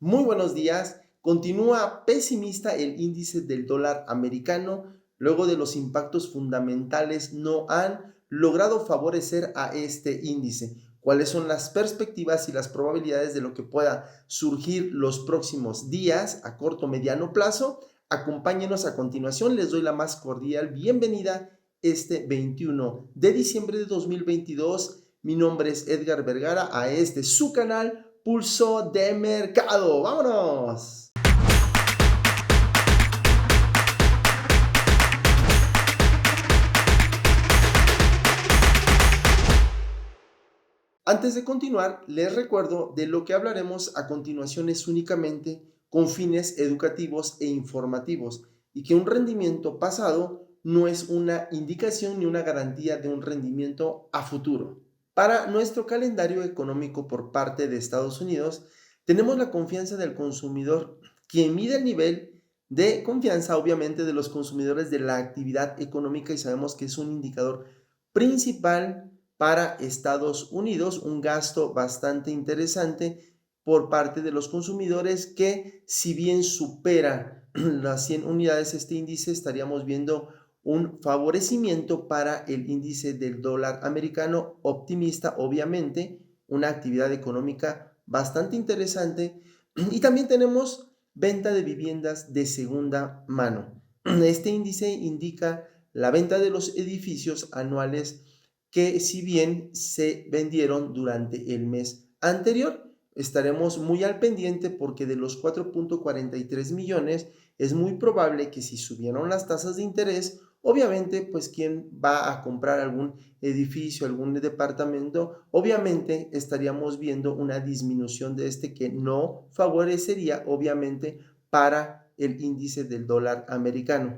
Muy buenos días. Continúa pesimista el índice del dólar americano luego de los impactos fundamentales no han logrado favorecer a este índice. ¿Cuáles son las perspectivas y las probabilidades de lo que pueda surgir los próximos días a corto o mediano plazo? Acompáñenos a continuación. Les doy la más cordial bienvenida este 21 de diciembre de 2022. Mi nombre es Edgar Vergara a este su canal Pulso de Mercado. ¡Vámonos! Antes de continuar, les recuerdo de lo que hablaremos a continuación es únicamente con fines educativos e informativos y que un rendimiento pasado no es una indicación ni una garantía de un rendimiento a futuro. Para nuestro calendario económico por parte de Estados Unidos, tenemos la confianza del consumidor, quien mide el nivel de confianza, obviamente, de los consumidores de la actividad económica y sabemos que es un indicador principal para Estados Unidos, un gasto bastante interesante por parte de los consumidores que si bien supera las 100 unidades este índice, estaríamos viendo un favorecimiento para el índice del dólar americano optimista, obviamente, una actividad económica bastante interesante. Y también tenemos venta de viviendas de segunda mano. Este índice indica la venta de los edificios anuales que si bien se vendieron durante el mes anterior. Estaremos muy al pendiente porque de los 4.43 millones es muy probable que si subieron las tasas de interés, obviamente pues quien va a comprar algún edificio, algún departamento, obviamente estaríamos viendo una disminución de este que no favorecería obviamente para el índice del dólar americano.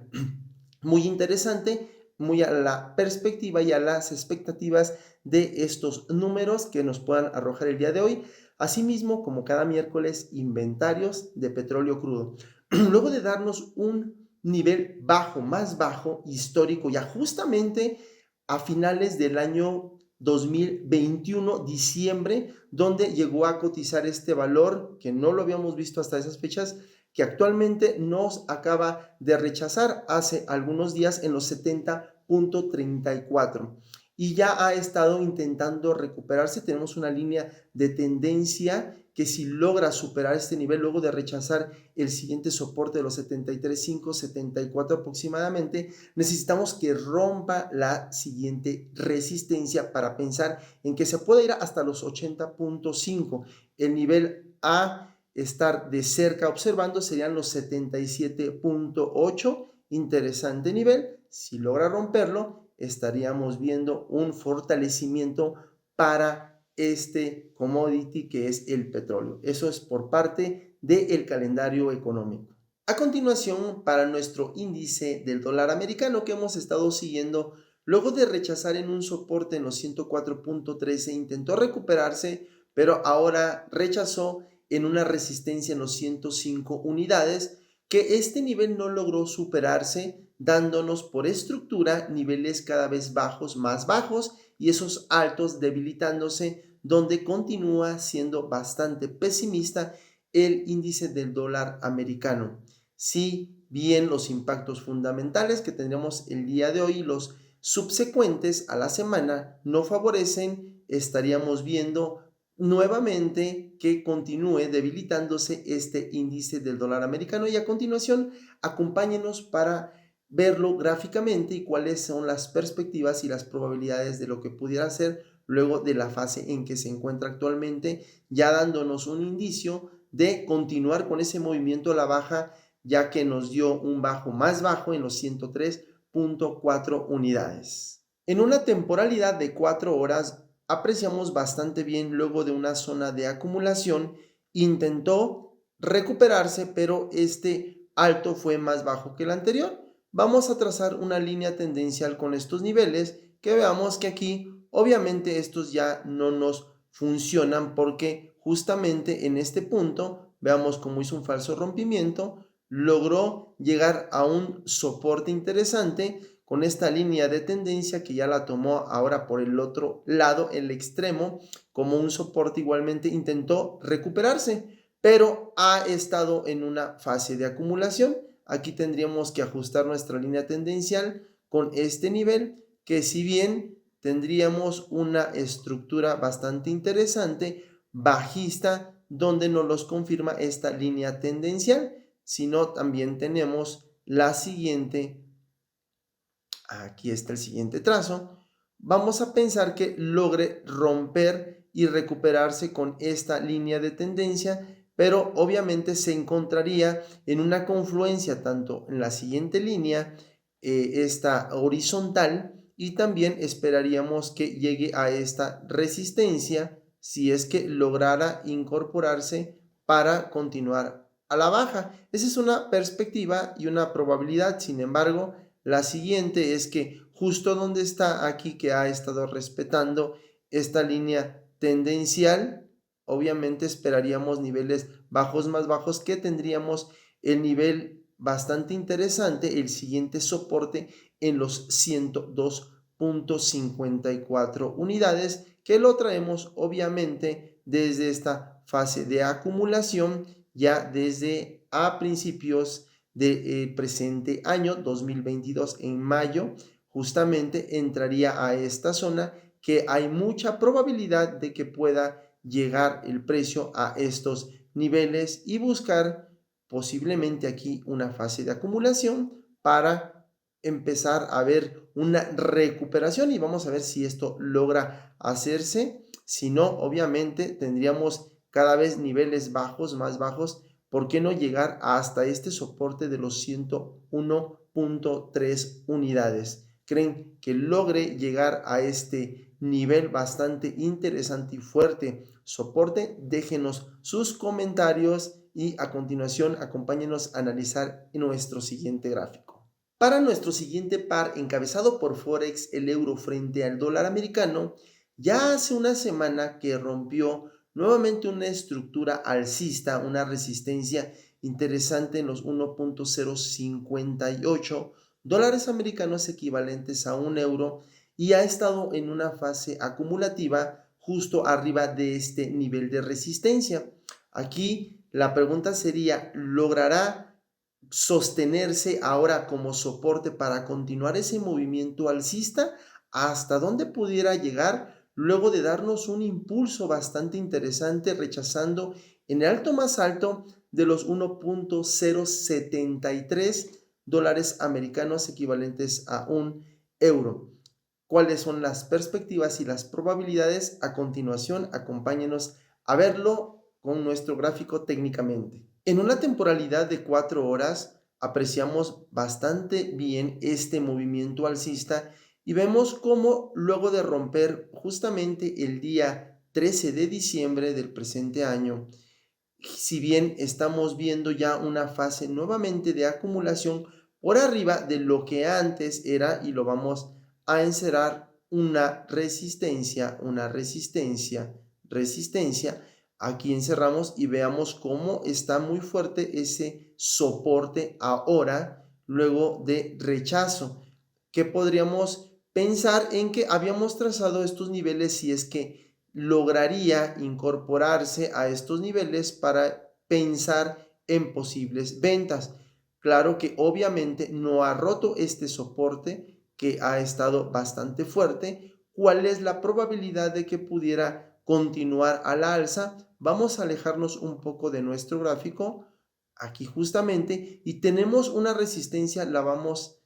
Muy interesante, muy a la perspectiva y a las expectativas de estos números que nos puedan arrojar el día de hoy. Asimismo, como cada miércoles, inventarios de petróleo crudo. Luego de darnos un nivel bajo, más bajo, histórico, ya justamente a finales del año 2021, diciembre, donde llegó a cotizar este valor que no lo habíamos visto hasta esas fechas, que actualmente nos acaba de rechazar hace algunos días en los 70.34 y ya ha estado intentando recuperarse. Tenemos una línea de tendencia que si logra superar este nivel luego de rechazar el siguiente soporte de los 73.5, 74 aproximadamente, necesitamos que rompa la siguiente resistencia para pensar en que se puede ir hasta los 80.5. El nivel A estar de cerca observando serían los 77.8, interesante nivel. Si logra romperlo, estaríamos viendo un fortalecimiento para este commodity que es el petróleo. Eso es por parte del calendario económico. A continuación, para nuestro índice del dólar americano que hemos estado siguiendo, luego de rechazar en un soporte en los 104.13, intentó recuperarse, pero ahora rechazó en una resistencia en los 105 unidades, que este nivel no logró superarse, dándonos por estructura niveles cada vez bajos, más bajos, y esos altos debilitándose, donde continúa siendo bastante pesimista el índice del dólar americano. Si bien los impactos fundamentales que tendremos el día de hoy, los subsecuentes a la semana, no favorecen, estaríamos viendo nuevamente que continúe debilitándose este índice del dólar americano. Y a continuación, acompáñenos para verlo gráficamente y cuáles son las perspectivas y las probabilidades de lo que pudiera ser luego de la fase en que se encuentra actualmente, ya dándonos un indicio de continuar con ese movimiento a la baja, ya que nos dio un bajo más bajo en los 103.4 unidades. En una temporalidad de 4 horas, apreciamos bastante bien luego de una zona de acumulación, intentó recuperarse, pero este alto fue más bajo que el anterior. Vamos a trazar una línea tendencial con estos niveles, que veamos que aquí obviamente estos ya no nos funcionan porque justamente en este punto, veamos cómo hizo un falso rompimiento, logró llegar a un soporte interesante con esta línea de tendencia que ya la tomó ahora por el otro lado, el extremo, como un soporte igualmente intentó recuperarse, pero ha estado en una fase de acumulación. Aquí tendríamos que ajustar nuestra línea tendencial con este nivel, que si bien tendríamos una estructura bastante interesante, bajista, donde nos los confirma esta línea tendencial, sino también tenemos la siguiente. Aquí está el siguiente trazo. Vamos a pensar que logre romper y recuperarse con esta línea de tendencia, pero obviamente se encontraría en una confluencia tanto en la siguiente línea, esta horizontal, y también esperaríamos que llegue a esta resistencia si es que lograra incorporarse para continuar a la baja. Esa es una perspectiva y una probabilidad. Sin embargo, la siguiente es que justo donde está aquí, que ha estado respetando esta línea tendencial, obviamente esperaríamos niveles bajos más bajos, que tendríamos el nivel bastante interesante, el siguiente soporte en los 102.54 unidades, que lo traemos obviamente desde esta fase de acumulación ya desde a principios del presente año 2022. En mayo justamente entraría a esta zona, que hay mucha probabilidad de que pueda llegar el precio a estos niveles y buscar posiblemente aquí una fase de acumulación para empezar a ver una recuperación, y vamos a ver si esto logra hacerse. Si no, obviamente tendríamos cada vez niveles bajos, más bajos. ¿Por qué no llegar hasta este soporte de los 101.3 unidades? ¿Creen que logre llegar a este nivel bastante interesante y fuerte soporte? Déjenos sus comentarios y a continuación acompáñenos a analizar nuestro siguiente gráfico. Para nuestro siguiente par encabezado por Forex, el euro frente al dólar americano, ya hace una semana que rompió nuevamente una estructura alcista, una resistencia interesante en los 1.058 dólares americanos equivalentes a un euro, y ha estado en una fase acumulativa justo arriba de este nivel de resistencia. Aquí la pregunta sería, ¿logrará sostenerse ahora como soporte para continuar ese movimiento alcista? ¿Hasta dónde pudiera llegar luego de darnos un impulso bastante interesante, rechazando en el alto más alto de los 1.073 dólares americanos equivalentes a un euro? ¿Cuáles son las perspectivas y las probabilidades? A continuación, acompáñenos a verlo con nuestro gráfico técnicamente. En una temporalidad de 4 horas apreciamos bastante bien este movimiento alcista y vemos cómo luego de romper justamente el día 13 de diciembre del presente año, si bien estamos viendo ya una fase nuevamente de acumulación por arriba de lo que antes era, y lo vamos a encerrar, una resistencia, resistencia. Aquí encerramos y veamos cómo está muy fuerte ese soporte ahora, luego de rechazo, que podríamos pensar en que habíamos trazado estos niveles si es que lograría incorporarse a estos niveles para pensar en posibles ventas. Claro que obviamente no ha roto este soporte, que ha estado bastante fuerte. ¿Cuál es la probabilidad de que pudiera continuar a la alza? Vamos a alejarnos un poco de nuestro gráfico aquí justamente, y tenemos una resistencia, la vamos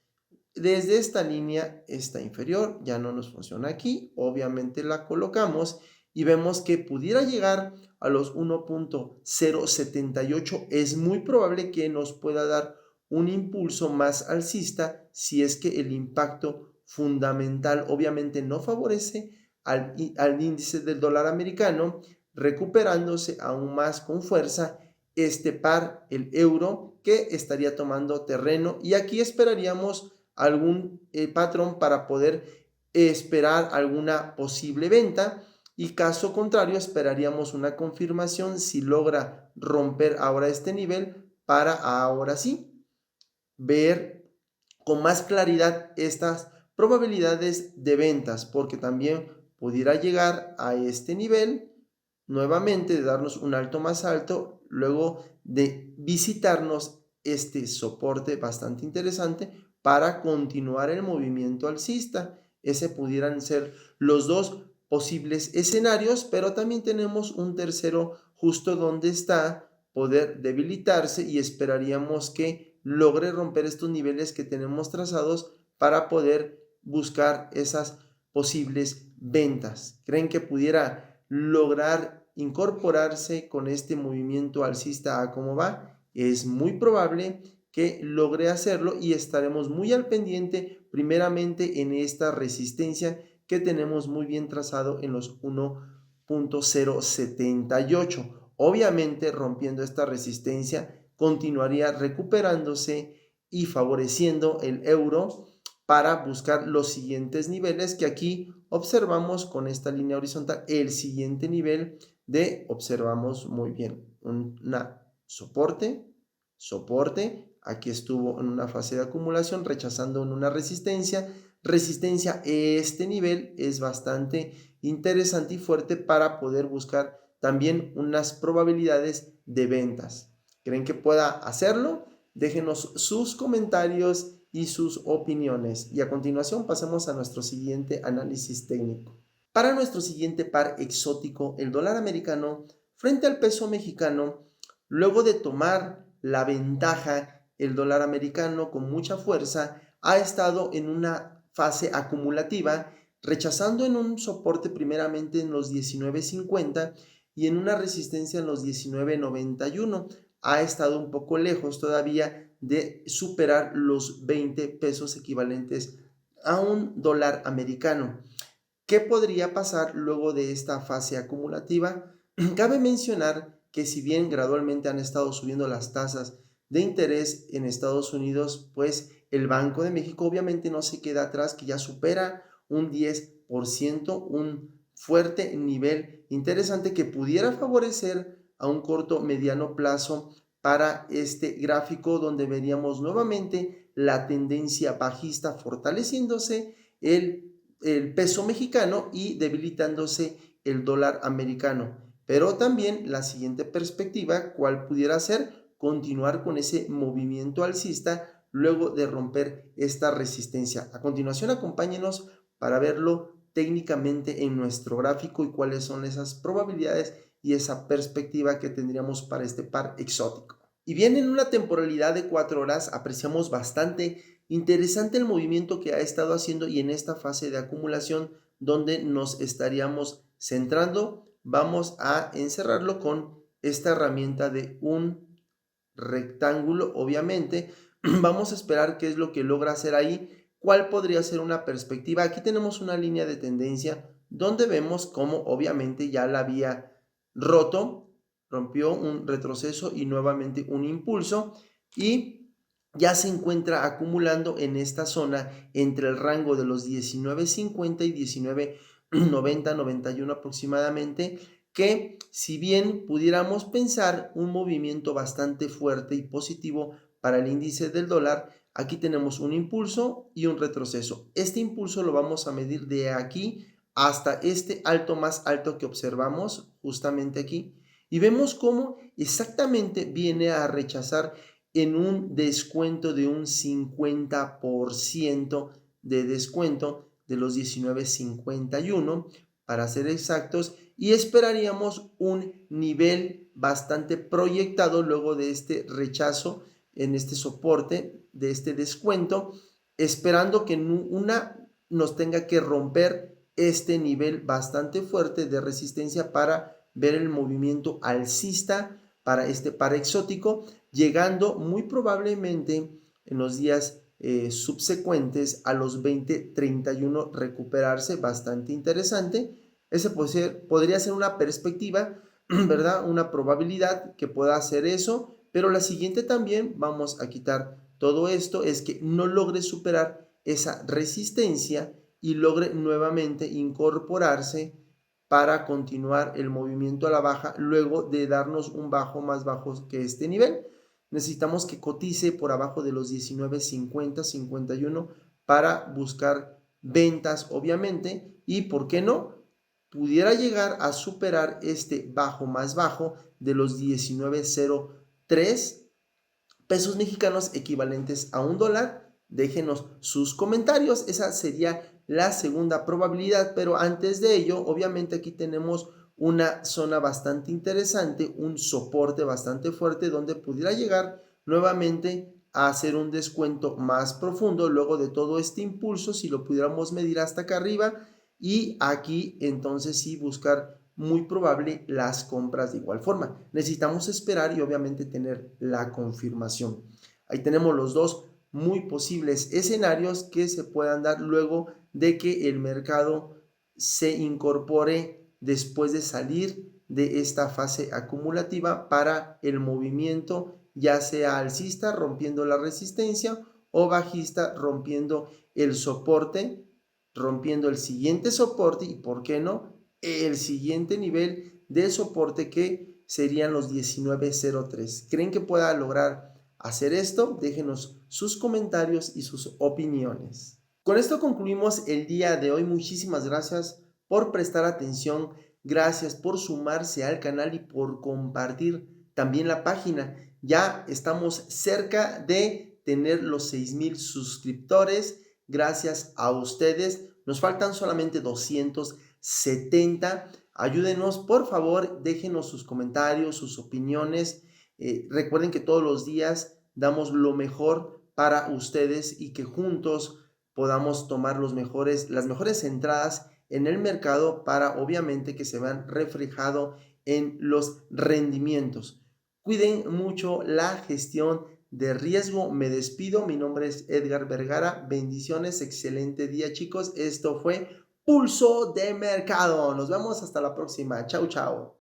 desde esta línea, esta inferior, ya no nos funciona aquí, obviamente la colocamos y vemos que pudiera llegar a los 1.078. Es muy probable que nos pueda dar un impulso más alcista si es que el impacto fundamental obviamente no favorece al índice del dólar americano, recuperándose aún más con fuerza este par, el euro, que estaría tomando terreno, y aquí esperaríamos algún patrón para poder esperar alguna posible venta, y caso contrario esperaríamos una confirmación si logra romper ahora este nivel, para ahora sí ver con más claridad estas probabilidades de ventas, porque también pudiera llegar a este nivel, nuevamente de darnos un alto más alto, luego de visitarnos este soporte bastante interesante para continuar el movimiento alcista. Ese pudieran ser los dos posibles escenarios, pero también tenemos un tercero justo donde está, poder debilitarse, y esperaríamos que logre romper estos niveles que tenemos trazados para poder buscar esas posibles ventas. ¿Creen que pudiera lograr incorporarse con este movimiento alcista a cómo va? Es muy probable que logre hacerlo y estaremos muy al pendiente primeramente en esta resistencia que tenemos muy bien trazado en los 1.078. Obviamente, rompiendo esta resistencia, continuaría recuperándose y favoreciendo el euro para buscar los siguientes niveles que aquí observamos con esta línea horizontal. El siguiente nivel observamos muy bien, una soporte, aquí estuvo en una fase de acumulación, rechazando en una resistencia. Este nivel es bastante interesante y fuerte para poder buscar también unas probabilidades de ventas. ¿Creen que pueda hacerlo? Déjenos sus comentarios y sus opiniones. Y a continuación pasemos a nuestro siguiente análisis técnico. Para nuestro siguiente par exótico, el dólar americano frente al peso mexicano, luego de tomar la ventaja, el dólar americano con mucha fuerza ha estado en una fase acumulativa, rechazando en un soporte primeramente en los 19.50 y en una resistencia en los 19.91. Ha estado un poco lejos todavía de superar los 20 pesos equivalentes a un dólar americano. ¿Qué podría pasar luego de esta fase acumulativa? Cabe mencionar que si bien gradualmente han estado subiendo las tasas de interés en Estados Unidos, pues el Banco de México obviamente no se queda atrás, que ya supera un 10%, un fuerte nivel interesante que pudiera favorecer a un corto mediano plazo para este gráfico, donde veríamos nuevamente la tendencia bajista fortaleciéndose el peso mexicano y debilitándose el dólar americano. Pero también la siguiente perspectiva, ¿cuál pudiera ser? Continuar con ese movimiento alcista luego de romper esta resistencia. A continuación, acompáñenos para verlo técnicamente en nuestro gráfico y cuáles son esas probabilidades y esa perspectiva que tendríamos para este par exótico. Y bien, en una temporalidad de 4 horas apreciamos bastante interesante el movimiento que ha estado haciendo, y en esta fase de acumulación donde nos estaríamos centrando, vamos a encerrarlo con esta herramienta de un rectángulo. Obviamente vamos a esperar qué es lo que logra hacer ahí, cuál podría ser una perspectiva. Aquí tenemos una línea de tendencia donde vemos cómo obviamente ya la había roto, rompió un retroceso y nuevamente un impulso, y ya se encuentra acumulando en esta zona entre el rango de los 19.50 y 19.90, 91 aproximadamente, que si bien pudiéramos pensar un movimiento bastante fuerte y positivo para el índice del dólar, aquí tenemos un impulso y un retroceso. Este impulso lo vamos a medir de aquí hasta este alto más alto que observamos justamente aquí, y vemos cómo exactamente viene a rechazar en un descuento de un 50% de descuento de los 19.51 para ser exactos, y esperaríamos un nivel bastante proyectado luego de este rechazo en este soporte de este descuento, esperando que nos tenga que romper este nivel bastante fuerte de resistencia para ver el movimiento alcista para este par exótico, llegando muy probablemente en los días subsecuentes a los 20.31 recuperarse. Bastante interesante. Ese podría ser una perspectiva, ¿verdad? Una probabilidad que pueda hacer eso, pero la siguiente también, vamos a quitar todo esto, es que no logre superar esa resistencia y logre nuevamente incorporarse para continuar el movimiento a la baja luego de darnos un bajo más bajo que este nivel. Necesitamos que cotice por abajo de los 19.50, 51 para buscar ventas, obviamente, y ¿por qué no? pudiera llegar a superar este bajo más bajo de los 19.03 pesos mexicanos equivalentes a un dólar. Déjenos sus comentarios, esa sería la segunda probabilidad, pero antes de ello, obviamente aquí tenemos una zona bastante interesante, un soporte bastante fuerte donde pudiera llegar nuevamente a hacer un descuento más profundo luego de todo este impulso, si lo pudiéramos medir hasta acá arriba, y aquí entonces sí buscar muy probable las compras de igual forma. Necesitamos esperar y obviamente tener la confirmación. Ahí tenemos los dos muy posibles escenarios que se puedan dar luego de que el mercado se incorpore después de salir de esta fase acumulativa para el movimiento, ya sea alcista rompiendo la resistencia o bajista rompiendo el soporte, rompiendo el siguiente soporte y, ¿por qué no?, el siguiente nivel de soporte que serían los 19.03. ¿Creen que pueda lograr hacer esto? Déjenos sus comentarios y sus opiniones. Con esto concluimos el día de hoy. Muchísimas gracias por prestar atención, gracias por sumarse al canal y por compartir también la página. Ya estamos cerca de tener los 6,000 suscriptores. Gracias a ustedes. Nos faltan solamente 270. Ayúdenos, por favor, déjenos sus comentarios, sus opiniones. Recuerden que todos los días damos lo mejor para ustedes y que juntos podamos tomar las mejores entradas en el mercado para obviamente que se vean reflejado en los rendimientos. Cuiden mucho la gestión de riesgo. Me despido. Mi nombre es Edgar Vergara. Bendiciones. Excelente día, chicos. Esto fue Pulso de Mercado. Nos vemos hasta la próxima. Chau, chau.